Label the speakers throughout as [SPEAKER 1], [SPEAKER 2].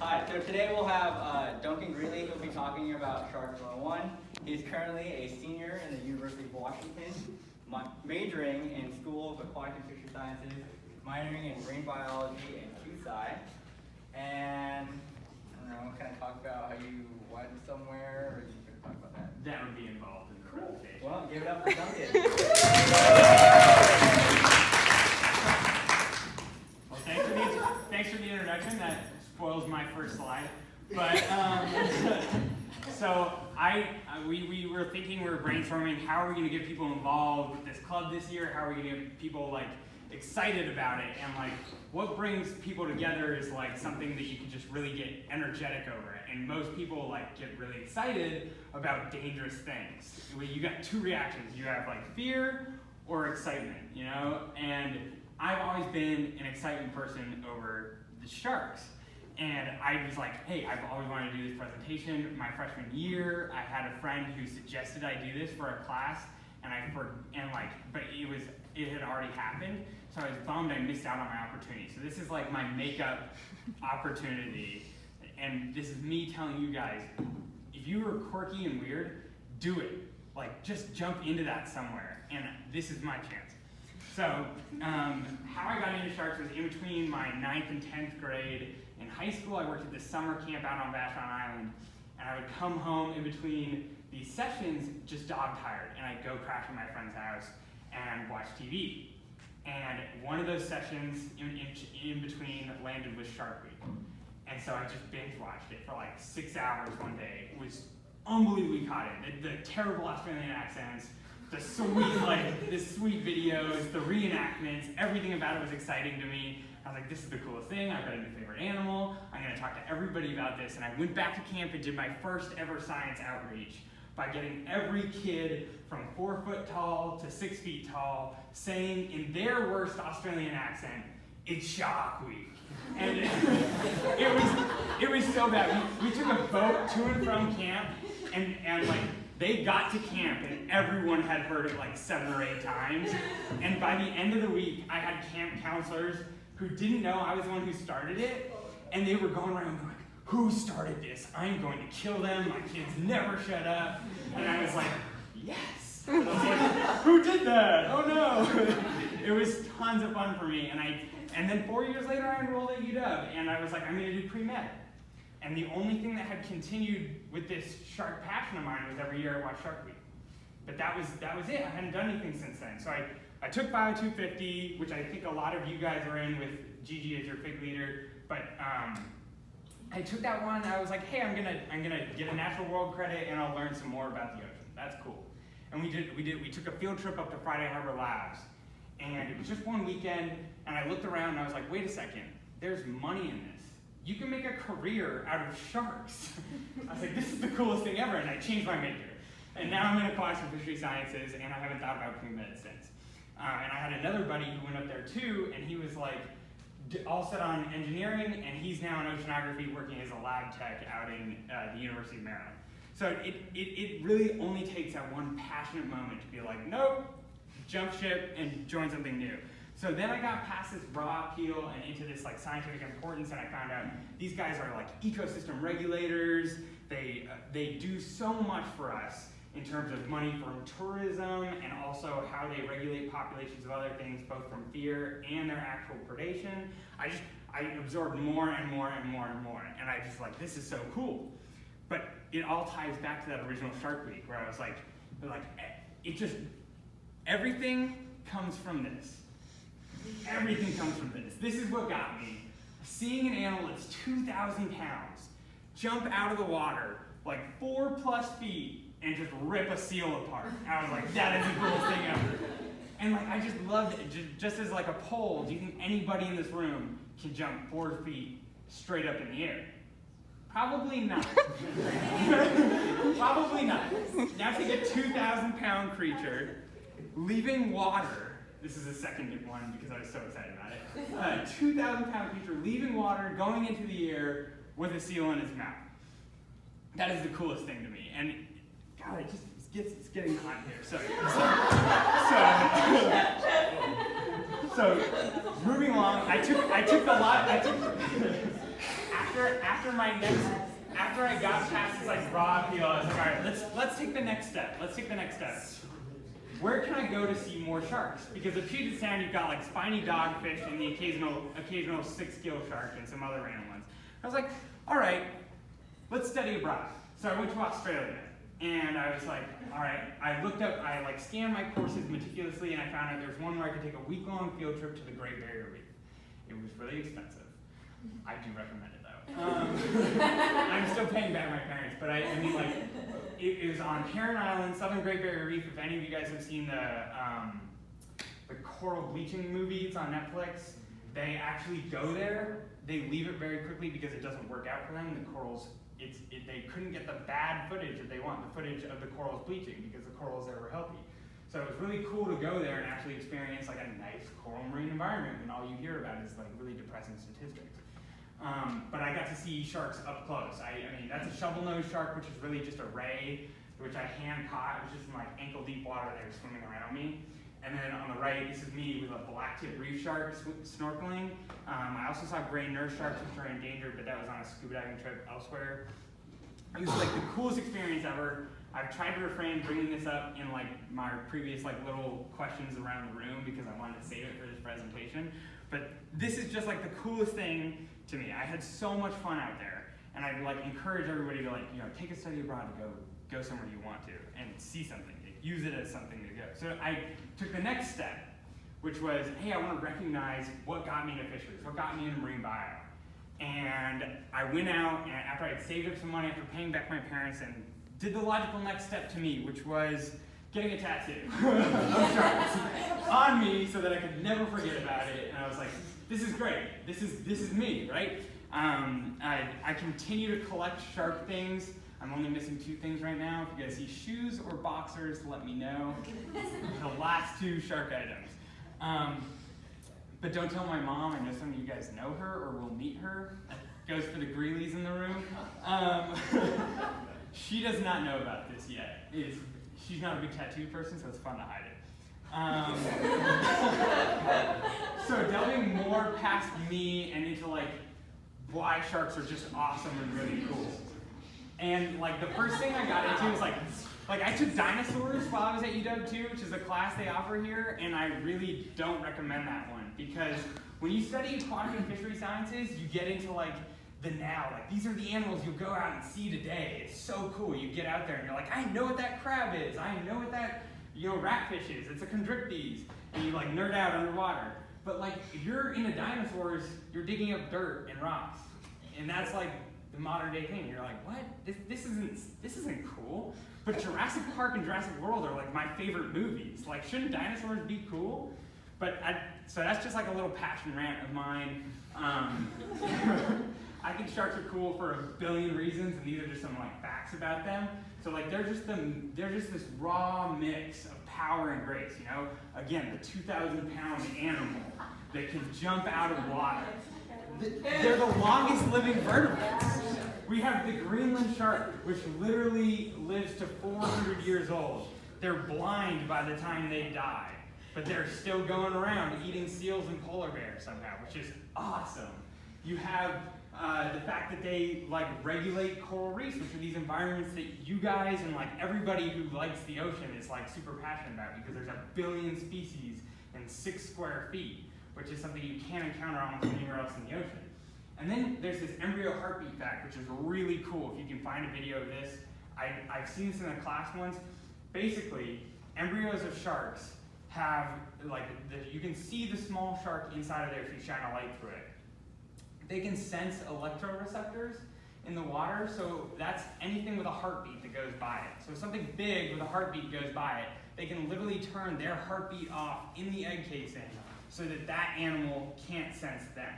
[SPEAKER 1] Hi, so today we'll have Duncan Greeley who'll be talking about Sharks 101. He's currently a senior in the University of Washington, majoring in School of Aquatic and Fishery Sciences, minoring in marine biology and QSci. And I don't know, kind of talk about how you went somewhere, or are you going to talk about that?
[SPEAKER 2] That would be involved in the presentation.
[SPEAKER 1] Well, give it up for Duncan.
[SPEAKER 2] Well, thanks for the introduction. That spoils my first slide. But so we were thinking, we were brainstorming, how are we going to get people involved with this club this year? How are we going to get people like excited about it? And like, what brings people together is like something that you can just really get energetic over it. And most people like get really excited about dangerous things. You got two reactions. You have like fear or excitement, you know? And I've always been an excitement person over the sharks. And I was like, hey, I've always wanted to do this presentation. My freshman year, I had a friend who suggested I do this for a class, but it had already happened, so I was bummed I missed out on my opportunity. So this is like my makeup opportunity, and this is me telling you guys, if you were quirky and weird, do it. Like, just jump into that somewhere, and this is my chance. So, how I got into sharks was in between my 9th and 10th grade. In high school, I worked at this summer camp out on Vashon Island, and I would come home in between these sessions just dog-tired, and I'd go crash at my friend's house and watch TV. And one of those sessions in between landed with Shark Week. And so I just binge-watched it for like 6 hours one day. It was unbelievably caught in. The terrible Australian accents, the sweet videos, the reenactments, everything about it was exciting to me. I was like, this is the coolest thing. I've got a new favorite animal. I'm going to talk to everybody about this. And I went back to camp and did my first ever science outreach by getting every kid from 4 foot tall to 6 feet tall saying in their worst Australian accent, "It's Shark Week." And it was so bad. We took a boat to and from camp, and like, they got to camp and everyone had heard it like 7 or 8 times. And by the end of the week, I had camp counselors who didn't know I was the one who started it, and they were going around going, who started this? I'm going to kill them. My kids never shut up. And I was like, yes. And I was like, who did that? Oh no. It was tons of fun for me. And then 4 years later, I enrolled at UW, and I was like, I'm going to do pre-med. And the only thing that had continued with this shark passion of mine was every year I watched Shark Week. But that was it. I hadn't done anything since then. So I took Bio 250, which I think a lot of you guys are in with Gigi as your FIG leader. But I took that one. I was like, hey, I'm gonna get a Natural World credit, and I'll learn some more about the ocean. That's cool. And we took a field trip up to Friday Harbor Labs, and it was just one weekend. And I looked around, and I was like, wait a second. There's money in this. You can make a career out of sharks. I was like, this is the coolest thing ever, and I changed my major. And now I'm in aquatics and fishery sciences, and I haven't thought about pre-med since. And I had another buddy who went up there too, and he was like all set on engineering, and he's now in oceanography working as a lab tech out in the University of Maryland. So it really only takes that one passionate moment to be like, nope, jump ship and join something new. So then I got past this raw appeal and into this like scientific importance, and I found out these guys are like ecosystem regulators. They do so much for us in terms of money from tourism and also how they regulate populations of other things, both from fear and their actual predation. I absorbed more and more and more and more, and I just like, this is so cool. But it all ties back to that original Shark Week where I was like, everything comes from this. Everything comes from this. This is what got me. Seeing an animal that's 2,000 pounds jump out of the water like 4+ feet and just rip a seal apart. I was like, that is the coolest thing ever. And like, I just loved it. Just as like a poll, do you think anybody in this room can jump 4 feet straight up in the air? Probably not. Probably not. Now take a 2,000 pound creature leaving water. This is the second one because I was so excited about it. 2,000 pound creature leaving water, going into the air with a seal in his mouth. That is the coolest thing to me. And God, it's getting hot here. So moving along, I took after I got past this like raw appeal, I was like, all right, let's take the next step. Where can I go to see more sharks? Because at Puget Sound, you've got like spiny dogfish and the occasional 6-gill shark and some other random ones. I was like, all right, let's study abroad. So I went to Australia, and I was like, all right, I like scanned my courses meticulously, and I found out there's one where I could take a week-long field trip to the Great Barrier Reef. It was really expensive. I do recommend it though. I'm still paying back my parents, but I mean like, it was on Heron Island, Southern Great Barrier Reef. If any of you guys have seen the coral bleaching movie, it's on Netflix. They actually go there. They leave it very quickly because it doesn't work out for them. The corals, they couldn't get the bad footage that they want, the footage of the corals bleaching because the corals there were healthy. So it was really cool to go there and actually experience like a nice coral marine environment when all you hear about is like really depressing statistics. But I got to see sharks up close. I mean, that's a shovel-nosed shark, which is really just a ray, which I hand caught. It was just in like ankle-deep water. They were swimming around me. And then on the right, this is me with a black-tip reef shark snorkeling. I also saw gray nurse sharks, which are endangered, but that was on a scuba diving trip elsewhere. It was like the coolest experience ever. I've tried to refrain bringing this up in like my previous like little questions around the room because I wanted to save it for this presentation. But this is just like the coolest thing to me. I had so much fun out there, and I'd like encourage everybody to like, you know, take a study abroad to go somewhere you want to and see something. Use it as something to go. So I took the next step, which was, hey, I want to recognize what got me into fisheries, what got me into marine bio. And I went out, and after I had saved up some money, after paying back my parents, and did the logical next step to me, which was getting a tattoo of sharks on me so that I could never forget about it. And I was like, this is great. This is me, right? I continue to collect shark things. I'm only missing 2 things right now. If you guys see shoes or boxers, let me know. The last 2 shark items. But don't tell my mom. I know some of you guys know her or will meet her. Goes for the Greeleys in the room. She does not know about this yet. She's not a big tattoo person, so it's fun to hide it. So delving more past me and into like why sharks are just awesome and really cool. And like the first thing I got into was like I took dinosaurs while I was at UW-2, which is a class they offer here, and I really don't recommend that one because when you study aquatic and fishery sciences, you get into like the now. Like these are the animals you'll go out and see today. It's so cool. You get out there and you're like, I know what that crab is. I know what that ratfish is. It's a chondrichthyes. And you like nerd out underwater. But like if you're into dinosaurs, you're digging up dirt and rocks, and that's like the modern day thing. You're like, what? This isn't cool. But Jurassic Park and Jurassic World are like my favorite movies. Like, shouldn't dinosaurs be cool? So that's just like a little passion rant of mine. I think sharks are cool for a billion reasons, and these are just some like facts about them. So like they're just this raw mix of power and grace. You know, again, the 2,000-pound animal that can jump out of water. They're the longest living vertebrates. We have the Greenland shark, which literally lives to 400 years old. They're blind by the time they die, but they're still going around eating seals and polar bears somehow, which is awesome. You have the fact that they like regulate coral reefs, which are these environments that you guys and like everybody who likes the ocean is like super passionate about because there's 1 billion species in 6 square feet, which is something you can't encounter almost anywhere else in the ocean. And then there's this embryo heartbeat fact, which is really cool. If you can find a video of this, I've seen this in a class once. Basically, embryos of sharks have, like, you can see the small shark inside of there if you shine a light through it. They can sense electroreceptors in the water, so that's anything with a heartbeat that goes by it. So if something big with a heartbeat goes by it, they can literally turn their heartbeat off in the egg casing so that that animal can't sense them.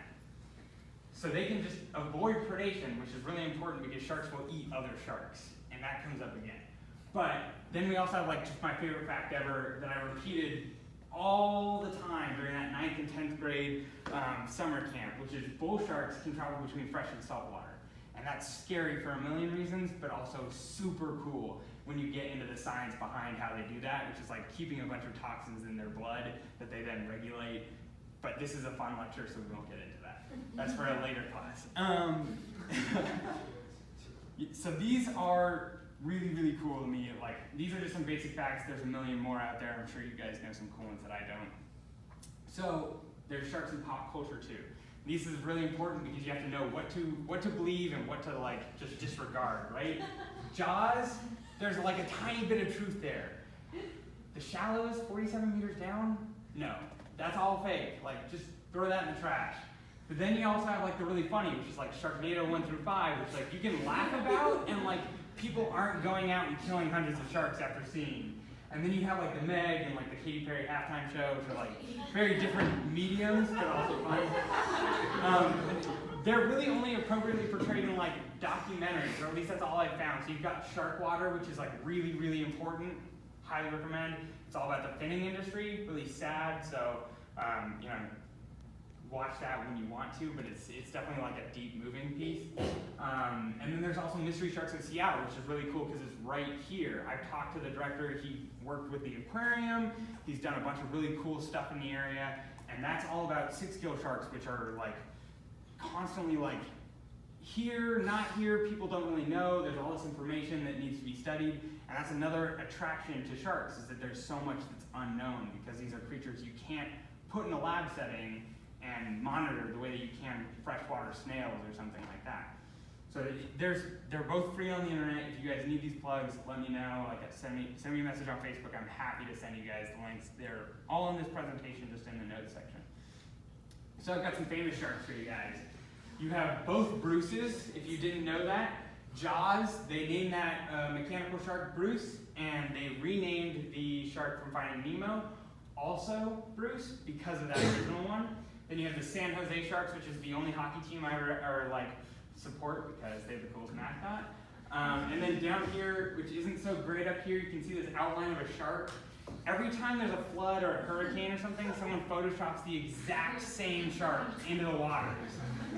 [SPEAKER 2] So they can just avoid predation, which is really important because sharks will eat other sharks, and that comes up again. But then we also have like just my favorite fact ever that I repeated all the time during that 9th and 10th grade summer camp, which is bull sharks can travel between fresh and salt water. And that's scary for a million reasons, but also super cool when you get into the science behind how they do that, which is like keeping a bunch of toxins in their blood that they then regulate. But this is a fun lecture, so we won't get into that. That's for a later class. So these are really, really cool to me. Like, these are just some basic facts. There's a million more out there. I'm sure you guys know some cool ones that I don't. So there's sharks in pop culture too. This is really important because you have to know what to believe and what to like just disregard, right? Jaws, there's like a tiny bit of truth there. The Shallows, 47 meters down? No, that's all fake. Like, just throw that in the trash. But then you also have like the really funny, which is like Sharknado 1 through 5, which like you can laugh about, and like people aren't going out and killing hundreds of sharks after seeing. And then you have like the Meg and like the Katy Perry halftime show, which are like very different mediums, but also fun. They're really only appropriately portrayed in like documentaries, or at least that's all I've found. So you've got Shark Water, which is like really, really important. Highly recommend. It's all about the finning industry. Really sad. So you know, watch that when you want to, but it's definitely like a deep moving piece. And then there's also Mystery Sharks of Seattle, which is really cool because it's right here. I've talked to the director. He worked with the aquarium. He's done a bunch of really cool stuff in the area, and that's all about 6-gill sharks, which are like constantly like here, not here. People don't really know. There's all this information that needs to be studied, and that's another attraction to sharks, is that there's so much that's unknown because these are creatures you can't put in a lab setting and monitor the way that you can freshwater snails or something like that. So they're both free on the internet. If you guys need these plugs, let me know. Like, send me a message on Facebook. I'm happy to send you guys the links. They're all in this presentation, just in the notes section. So I've got some famous sharks for you guys. You have both Bruces, if you didn't know that. Jaws, they named that mechanical shark Bruce, and they renamed the shark from Finding Nemo also Bruce because of that original one. Then you have the San Jose Sharks, which is the only hockey team I ever like support because they have the coolest mascot. And then down here, which isn't so great up here, you can see this outline of a shark. Every time there's a flood or a hurricane or something, someone photoshops the exact same shark into the waters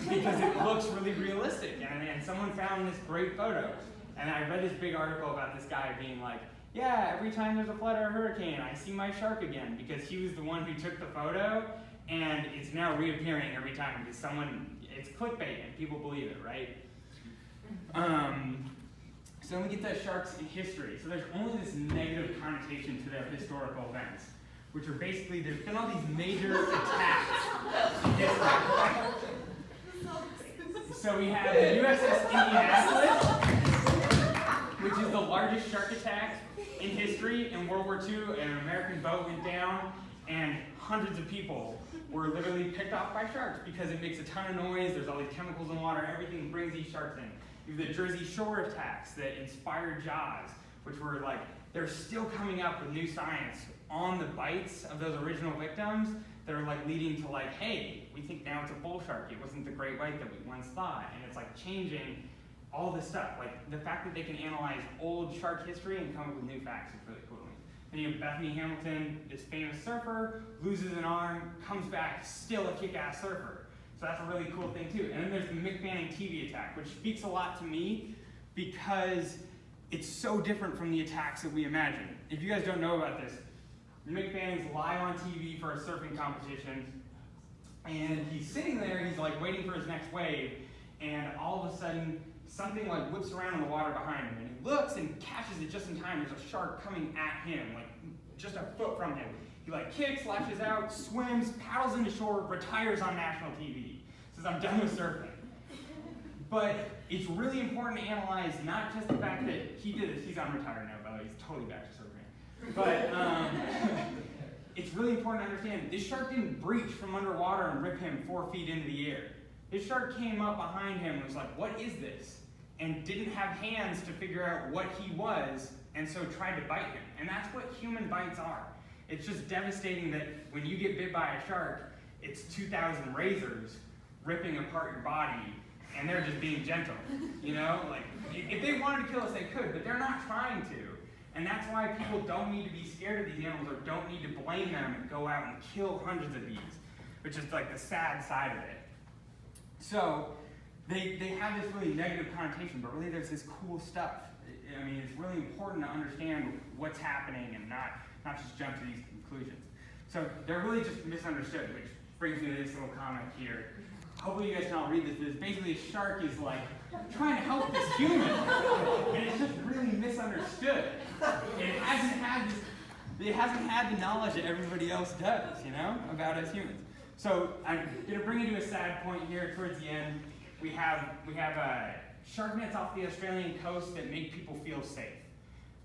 [SPEAKER 2] because it looks really realistic. And someone found this great photo. And I read this big article about this guy being like, yeah, every time there's a flood or a hurricane, I see my shark again, because he was the one who took the photo, and it's now reappearing every time because it's clickbait and people believe it, right? So then we get to sharks in history. So there's only this negative connotation to their historical events, which are basically, there's been all these major attacks in history. So we have the USS Indianapolis, which is the largest shark attack in history. In World War II, an American boat went down, and hundreds of people were literally picked off by sharks because it makes a ton of noise. There's all these chemicals in water. Everything brings these sharks in. You have the Jersey Shore attacks that inspired Jaws, which were like, they're still coming up with new science on the bites of those original victims that are like leading to like, hey, we think now it's a bull shark. It wasn't the great white that we once thought. And it's like changing all this stuff. Like the fact that they can analyze old shark history and come up with new facts is really cool. Then you have Bethany Hamilton, this famous surfer, loses an arm, comes back, still a kick-ass surfer. So that's a really cool thing too. And then there's the Mick Fanning TV attack, which speaks a lot to me because it's so different from the attacks that we imagine. If you guys don't know about this, Mick Fanning's live on TV for a surfing competition, and he's sitting there, he's like waiting for his next wave, and all of a sudden, something like whips around in the water behind him, and he looks and catches it just in time. There's a shark coming at him, like just a foot from him. He like kicks, lashes out, swims, paddles into shore, retires on national TV. Says, I'm done with surfing. But it's really important to analyze not just the fact that he did this. He's unretired now, by the way. He's totally back to surfing. But it's really important to understand this shark didn't breach from underwater and rip him 4 feet into the air. This shark came up behind him and was like, what is this? And didn't have hands to figure out what he was, and so tried to bite him. And that's what human bites are. It's just devastating that when you get bit by a shark, it's 2,000 razors ripping apart your body, and they're just being gentle. You know, like if they wanted to kill us, they could, but they're not trying to. And that's why people don't need to be scared of these animals or don't need to blame them and go out and kill hundreds of these, which is like the sad side of it. So they have this really negative connotation, but really there's this cool stuff. I mean, it's really important to understand what's happening and not just jump to these conclusions. So they're really just misunderstood, which brings me to this little comment here. hopefully you guys can all read this, but it's basically a shark is like trying to help this human, and it's just really misunderstood. And it hasn't had the knowledge that everybody else does, you know, about us humans. So I'm gonna bring you to a sad point here towards the end. We have shark nets off the Australian coast that make people feel safe.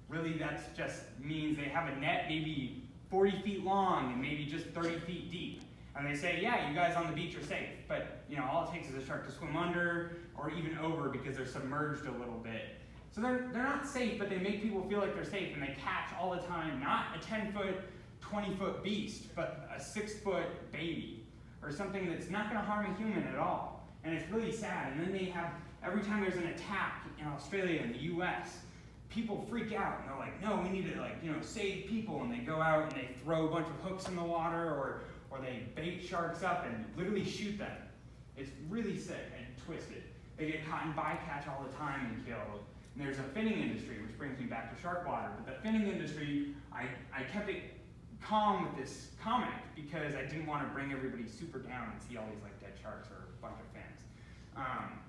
[SPEAKER 2] Really, that just means they have a net maybe 40 feet long and maybe just 30 feet deep. And they say, yeah, you guys on the beach are safe. But you know, all it takes is a shark to swim under or even over because they're submerged a little bit. So they're not safe, but they make people feel like they're safe, and they catch all the time, not a 10-foot, 20-foot beast, but a 6-foot baby, or something that's not gonna harm a human at all. And it's really sad. And then they have, every time there's an attack in Australia and the US, people freak out and they're like, no, we need to save people, and they go out and they throw a bunch of hooks in the water, or they bait sharks up and literally shoot them. It's really sick and twisted. They get caught in bycatch all the time and killed. And there's a finning industry, which brings me back to shark water. But the finning industry, I kept it calm with this comment because I didn't want to bring everybody super down and see all these like dead sharks or a bunch of fins.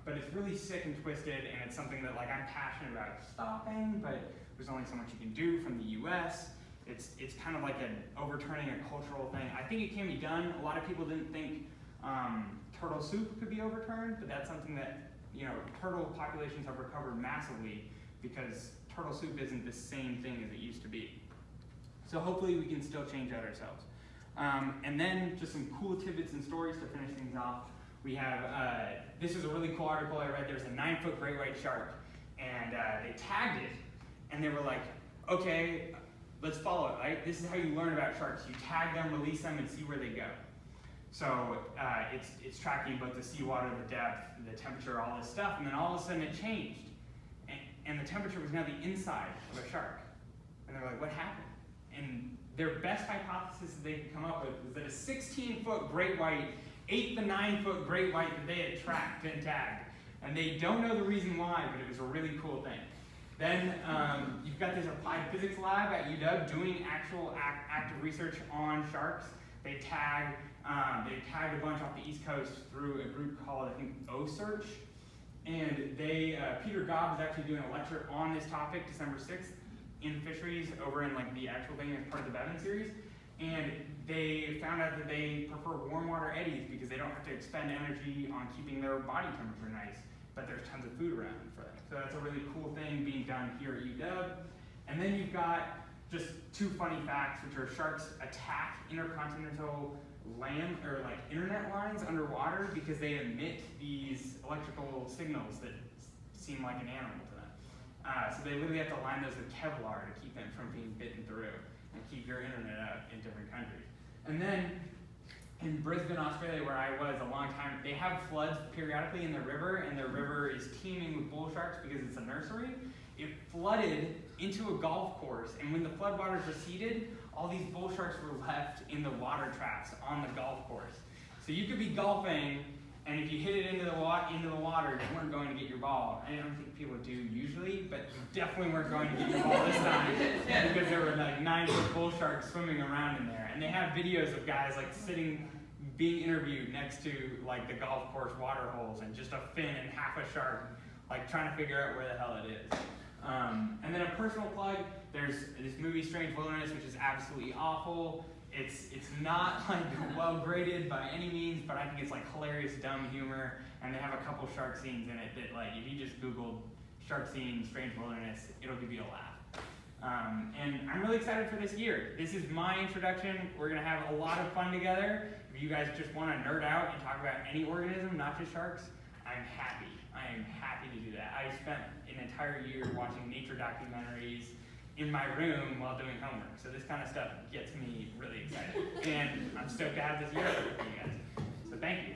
[SPEAKER 2] But it's really sick and twisted, and it's something that like I'm passionate about stopping, but there's only so much you can do from the US. It's kind of like overturning a cultural thing. I think it can be done. A lot of people didn't think turtle soup could be overturned, but that's something that, you know, turtle populations have recovered massively because turtle soup isn't the same thing as it used to be. So hopefully we can still change that ourselves. And then just some cool tidbits and stories to finish things off. We have, this is a really cool article I read. There's a 9-foot great white shark, and they tagged it, and they were like, okay, let's follow it, right? This is how you learn about sharks. You tag them, release them, and see where they go. So it's tracking both the seawater, the depth, the temperature, all this stuff, and then all of a sudden it changed. And the temperature was now the inside of a shark. And they're like, what happened? And their best hypothesis that they could come up with was that a 16-foot great white ate the 9-foot great white that they had tracked and tagged. And they don't know the reason why, but it was a really cool thing. Then you've got this applied physics lab at UW doing actual active research on sharks. They tagged a bunch off the East Coast through a group called, I think, OSearch. And Peter Gobb is actually doing a lecture on this topic December 6th in fisheries over in like the actual thing as part of the Bevan series. And they found out that they prefer warm water eddies because they don't have to expend energy on keeping their body temperature nice, but there's tons of food around for them. So that's a really cool thing being done here at UW. And then you've got just two funny facts, which are sharks attack intercontinental land or like internet lines underwater because they emit these electrical signals that seem like an animal to them. So they literally have to line those with Kevlar to keep them from being bitten through and keep your internet up in different countries. And then in Brisbane, Australia, where I was a long time, they have floods periodically in the river, and their river is teeming with bull sharks because it's a nursery. It flooded into a golf course, and when the floodwaters receded, all these bull sharks were left in the water traps on the golf course. So you could be golfing, and if you hit it into the water, you weren't going to get your ball. I don't think people do usually, but you definitely weren't going to get your ball this time because there were like 9-foot bull sharks swimming around in there. And they have videos of guys like sitting, being interviewed next to like the golf course water holes and just a fin and half a shark, like trying to figure out where the hell it is. And then a personal plug, there's this movie Strange Wilderness, which is absolutely awful. It's not like well graded by any means, but I think it's like hilarious dumb humor, and they have a couple shark scenes in it that like if you just Googled shark scene Strange Wilderness, it'll give you a laugh. And I'm really excited for this year. This is my introduction. We're gonna have a lot of fun together. If you guys just want to nerd out and talk about any organism, not just sharks, I'm happy. I am happy to do that. I spent an entire year watching nature documentaries in my room while doing homework. So this kind of stuff gets me really excited. And I'm stoked to have this year with you guys. So thank you.